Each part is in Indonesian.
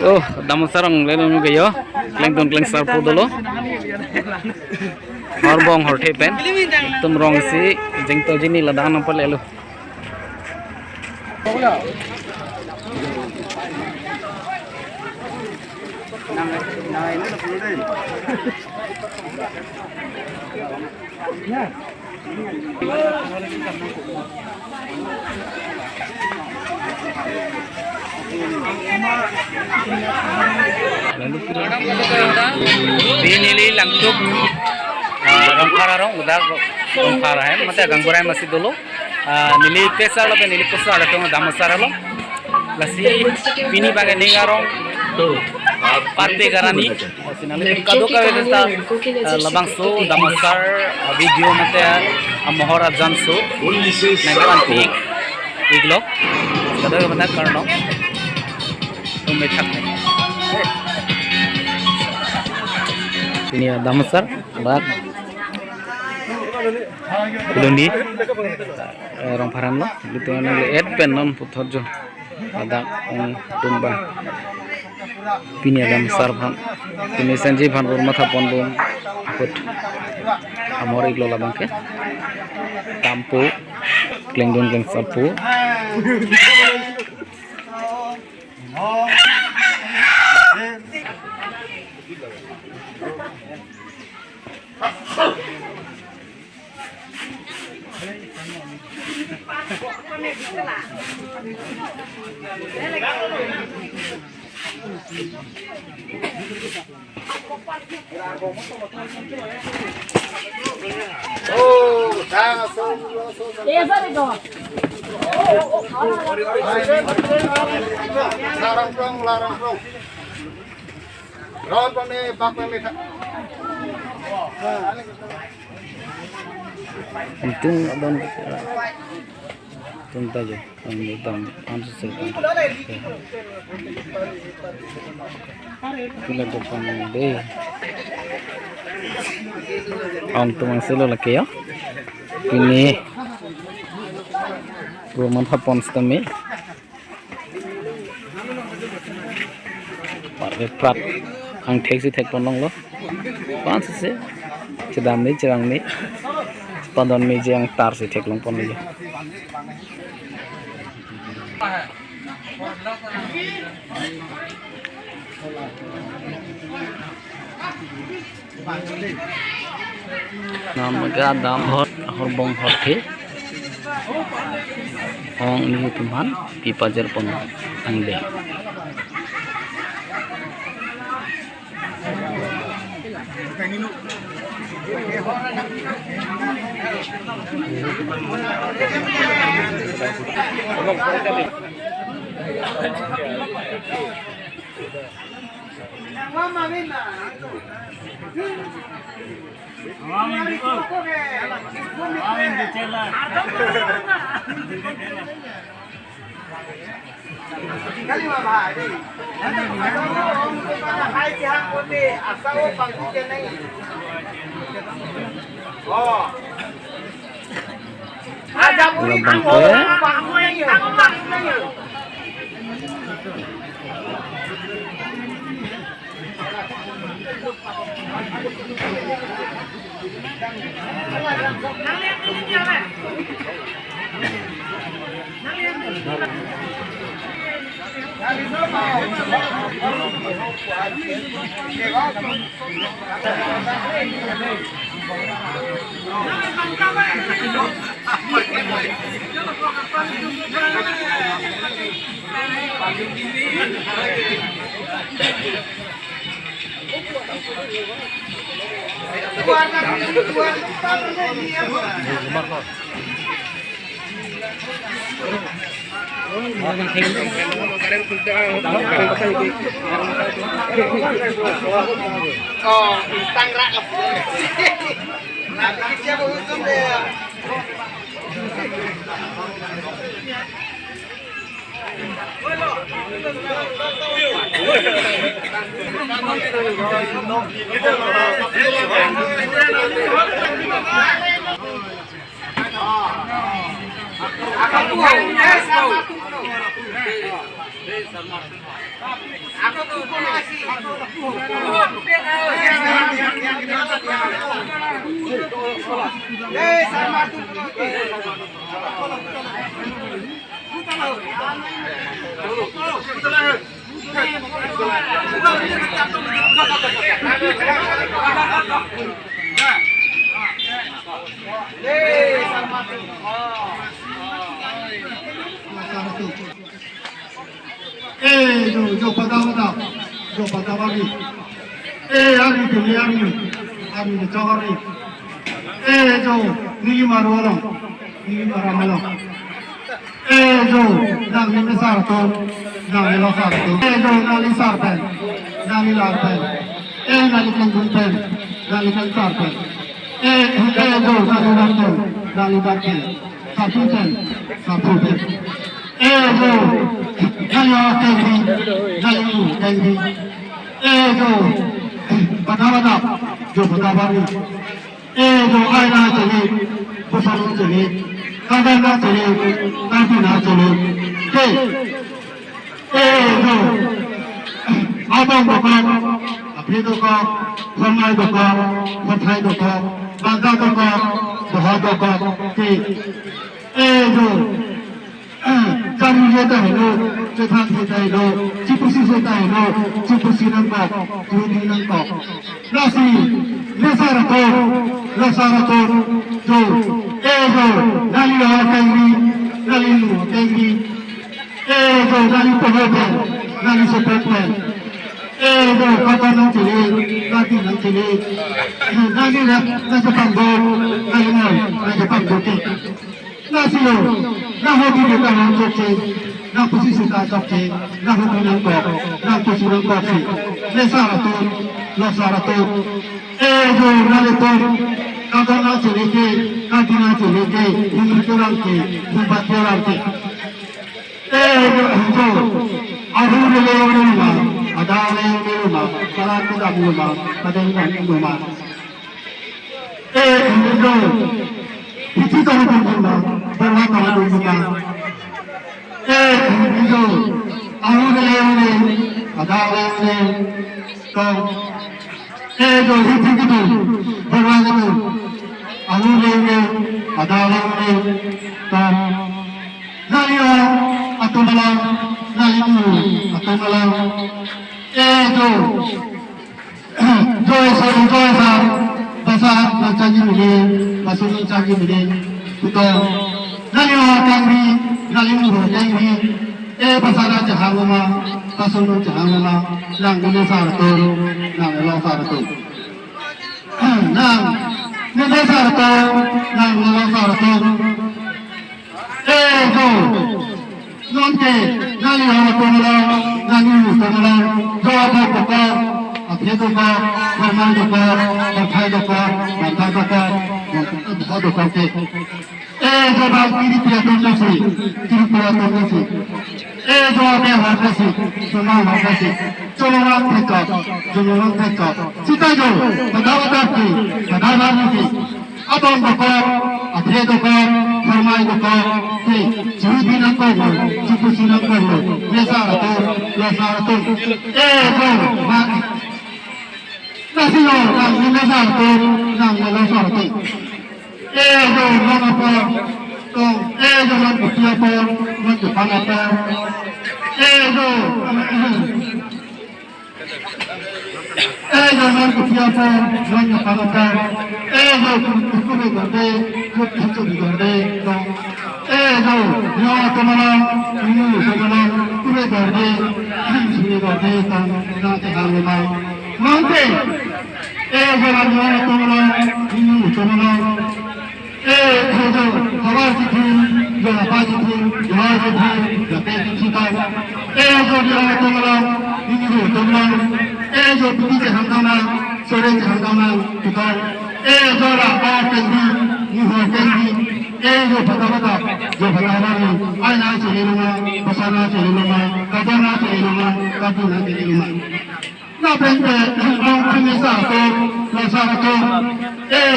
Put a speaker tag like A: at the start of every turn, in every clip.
A: Oh, damu sarang lelong gayo, lengton leng sarpu dulu. Horbong horte pen, tum rong si jengto jini ladang nampak lelu. Lalu ini langsung rongkara udah rongkara ya, mata ganggurai masih dulu. Nili pesal apa nili pesal ada tuh damasara lo. Lasi ini bagai nengarong tuh. Partai garani, sinali kado kawe desa labang su damasar video mate mohora jansu nagalanti iglo kado ke benar karno tumbe thakne ini damasar bak Bulondi rong param lo itu nang ed pen non puthorjo ada tumba Pini adam sarvan, pini sanjay van rumah thapon dum, put amor iglo labang ke, tampu, klengdon kleng sarpu,
B: Oh, iya sorry dong. Larang dong. Ron pame bak pame.
A: untung adon tunta jo, dam, ansu se Kila depan deh. Ang tumang silo laki ya. Ini rumah hapon stami. Parve prat ang teksi tek ponong lo. Pansu se cedam ni cerang ni. Pandon ni yang tar si tek long pon ni. Namaga dam hot horbong hotte ong ni tuman pipajar pon angde
B: Mama Vina. Kali mama ini. Hai siang putih, asal pangkunya nih. Oh. Ada murid pangkunya. Oh, instan rak. Nanti siapa hukum dia? Aku tuh, sama tuh. Aku tuh masih. Sama tuh.
C: जो पता वाली आर्मी के आर्मी चौहारी जो नी मारो वाला नी मारा वाला जो नाली में सार तो नाली ला सार तो जो नाली सार पे नाली लार पे नाली कंगुन पे नाली कंग सार पे जो नाली लार तो नाली लार पे सापू पे जो नाली कैंडी जो पता जो पता वाली जो आयना चले बुसालू चले कांदा चले कांटी ना चले के जो आदम दुकान अपने दुकान फरमाई दुकान मठाई दुकान बांधा दुकान बहुत दुकान के जो जानी लेता है लोग चेतान देता है लोग चिपुसी सोता है लोग चिपुसी नंगा चूड़ी नंगा लासी लसारा तो जो जो नाली आ कैंगी नाली लू कैंगी जो नाली पहोगे नाली से पेट जो काटा न चले काटी न चले नाली न जपान दो नाली न जपान दो के नासी लो ना होगी बेटा हम चोके ना कुछ सुता चोके ना होगी नंगा ना कुछ नंगा के लसारा तो जो नाले तो काटा न चले के काटी न चले के उम्र के रंग के उम्र के रंग के जो ahur le rumah ada le rumah salah tidak rumah ada yang rumah जो किसी तरह का rumah berapa kalau rumah जो ahur le ada le तो जो हित itu berapa itu ahur le ada le तो nari atau malam nari atau malam जो ऐसा bahasa canggih ini bahasa canggih ini itu nari canggih nari canggih bahasa jahat mama bahasa jahat mama nang ini sarto nang lo sarto nang ini sarto nang lo sarto जो नॉनके नाली हम कोमला नाली कोमला जो आप को अपने को फरमान को पठाई को बंधा को बहुत करके जो बात की पिया तो से की पिया तो से जो आपने हाथ से सुना हाथ से चलो ना फेंका जो ना फेंका सीता जो बता की अब हम को अपने को फरमाई को के चूड़ी न को चिपुसी न को लेसा तो जो nasi lo nang lesa to nang lesa to जो mana po to जो nang pia po nang pana po जो nang pia po nang pana po जो उसको भी करते कुछ कुछ भी करते तो जो यहाँ तो मना पूरे करते पूरे करते तो ना चाह लेना मानते जो राजवाड़ा तो मना तो मना जो हवा की थी जो हवा की थी जहाज की थी जब की था जो यहाँ तो मना तो मना जो पिटी के हंगामा सोरे के हंगामा तो जो रापा केंद्री निहो केंद्री जो फटाफटा जो फटाफटा आयना चले लूँगा बसाना चले लूँगा कदना चले लूँगा कदना चले लूँगा ना पेंटे लोग में सातो ना सातो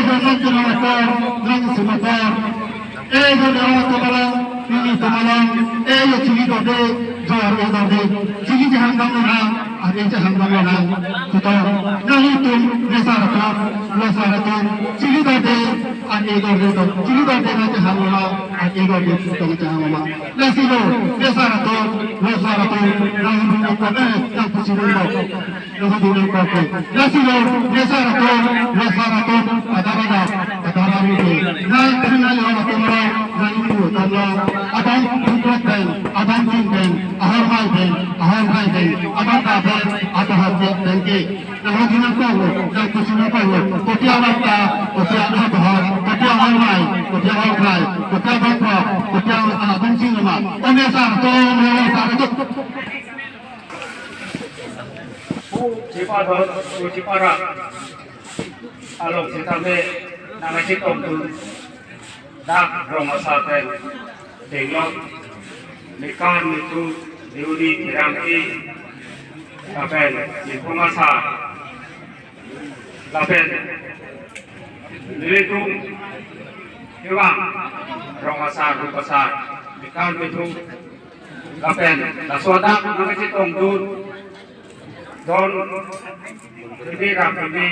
C: जो मंत्र में पर रंग सुमपर ego dawa tamalang ini tamalang ego cigi dode jor dode cigi jahan gamona ade jahan gamona kita nahi tum nesarata cigi dode ade dode cigi dode na jahan gamona ade dode tum jahan gamona lesilo nesarata nahi tum kone tak pusiru nahi tum kone lesilo nesarata adara ini nahi kenal orang tamalang Abang Bukrat Ben, Abang Jin Ben, Ahal Hai Ben, Abang Da Ben, Abang Ben ke. Nah, kita tahu, dan kita tahu, kopiah Mata, kopiah Abah, kopiah Ahal Hai, kopiah Ahal Hai, kopiah Bapa, kopiah Abang Jin Lama. Kami satu, satu.
D: Ciparat, Ciparat, alok sitame, nama citom tu. Dak romasaten denglok mekan itu diudi tirangki lapen informasa lapen nilitung iwang romasa rupasa mekan itu lapen laswadak namanya tongdun don ini rapi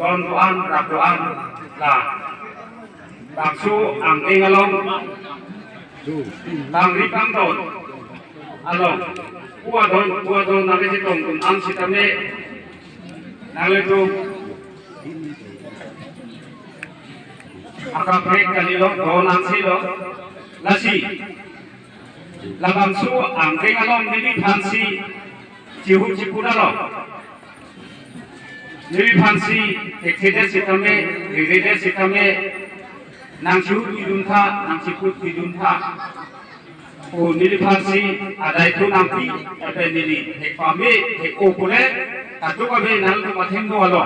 D: don doan rapuan lah Baksu ang tingalong tang ripang don along kuadon nabi sitong kung ang sitame nalito akaprek kanilo don ang silo lasi labangsu ang tingalong nili pansi jihu jipudalo nili pansi ekede sitame nang siut idunta nang siput idunta o nilipansi ada itu nanti apa nili hekpame hekopule tatu kabe nal tu mathen do alo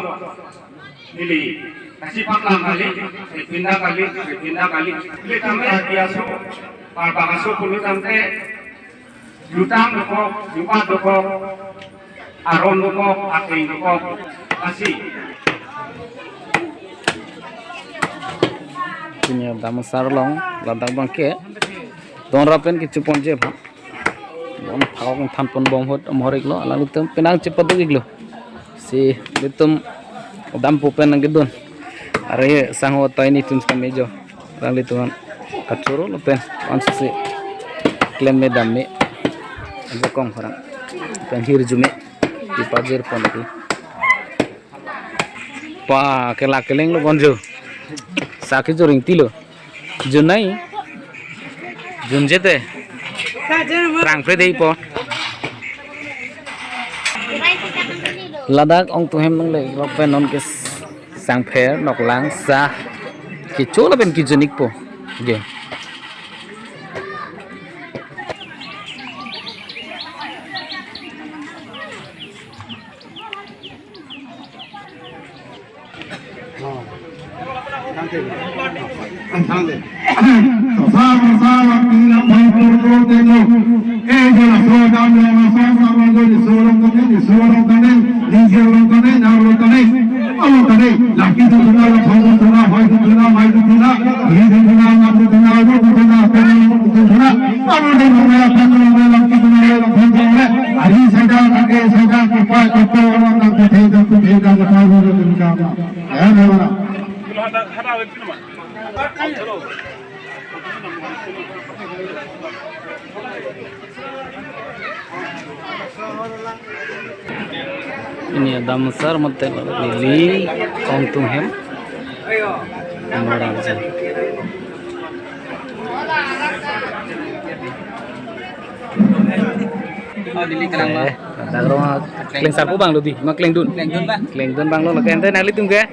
D: nili kasih paklang kali pindah kali le tame biaso bagaso pulu tante jutang doko jupat doko aron doko aking doko kasih
A: Ini dalam sarlong ladang bangke don rapen kicu ponje bang bon phawang than pon bom hot amhorik lo ala litum penang cepat iglo si litum dam pupen nang gidon are sango taini tun samejo lang litum kacuro lo pen anse se klem me dam me anje kong farang pen hir jume di pajer pon ki pa kela keleng lo bonjo Sakit joring tilo, junai, junjete, perang predei po. Ladak ong tuhem nang le, ropen non kes sang pher nok lang sa, kicola ben kijunik po, ge.
C: Sama-sama kita berkumpul tengok. Jelas suara nama sama-sama di suara kene, di suara kene, nalar kene, Allah kene. Laki tu tuna, bangsa tuna, hai tu tuna, mai tu tuna, ini tu tuna, mati tuna, itu tu tuna, kene tu tuna. Allah ni mana kene laki tuna, bangsa tuna. Hari sedang, kaki sedang, kupai orang nak kutheda, ketahu tu tuna. Ya, mana?
A: Ini ada besar mata lili kongtung hem orang aja lili kerang lah kleng sarpu bang lodi mak kleng dun bang lo ente nali tung ke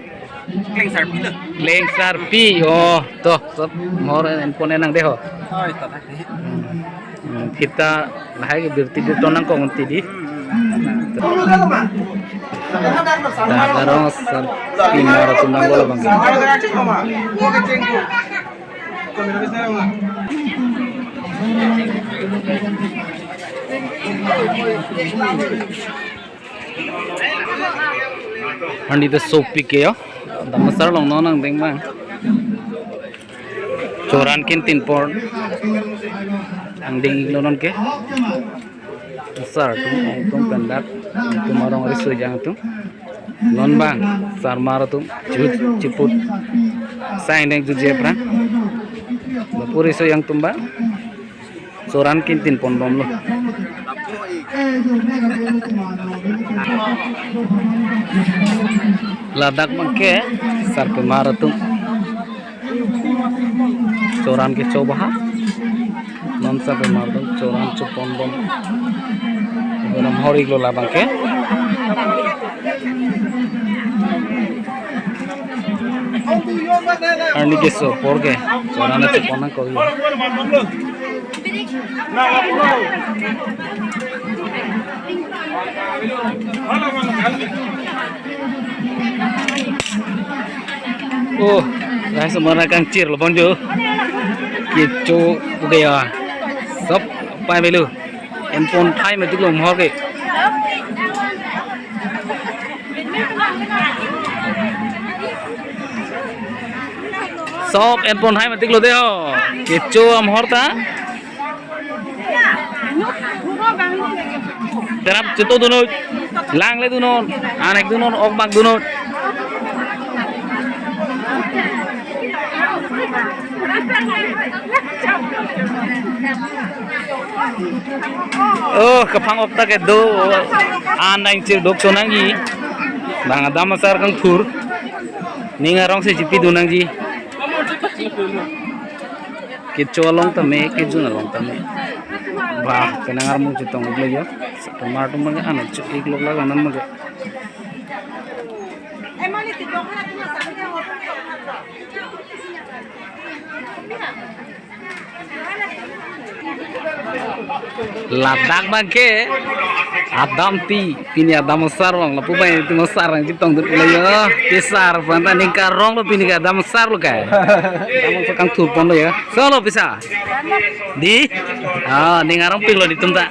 A: kleng sarpi oh toh sob mor pone nang deho kita lahai birti di tonang kong di Darong sarpi mor tundang bola bang Andi the soap pick ya, damasar long nonang deng bang. Coran kin tin pon ang ding lonon ke sar tum pendak tumarong risu jang tum non bang sar mar tum ciput sang deng ju jepra puri so yang tumba Coran kin tin pon bom lo Ladakh bangke sar ke mar tum Coran ke coba non sampai mardon coran cupon bom dalam hori lo labang ke arni ke so porge coran cupon ko oh Rai semua kang cir lo bonjo kicu budaya sop pai melu empon thai me tuklom hoge sop empon thai me tuklo de ho kicu am horta terap ceto duno lang le duno anek duno okmak duno oh kapang opta ke do anang cir dok sonangi bang adam sar kang thur ninga rong se jipi dunang ji kicholong tame kijunalong tame bah kenangar mung chitong le yo tomato mang ana chik lok la ganan mang Ladakh bangke Adam ti pini Adam sar bang lapu bai ti sar ang jitong dut le yo pisar panta ningka rong lo pini Adam sar lo kai Adam kang tur pon lo ya solo bisa di ah ningarong ping lo di tumta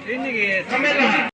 A: ini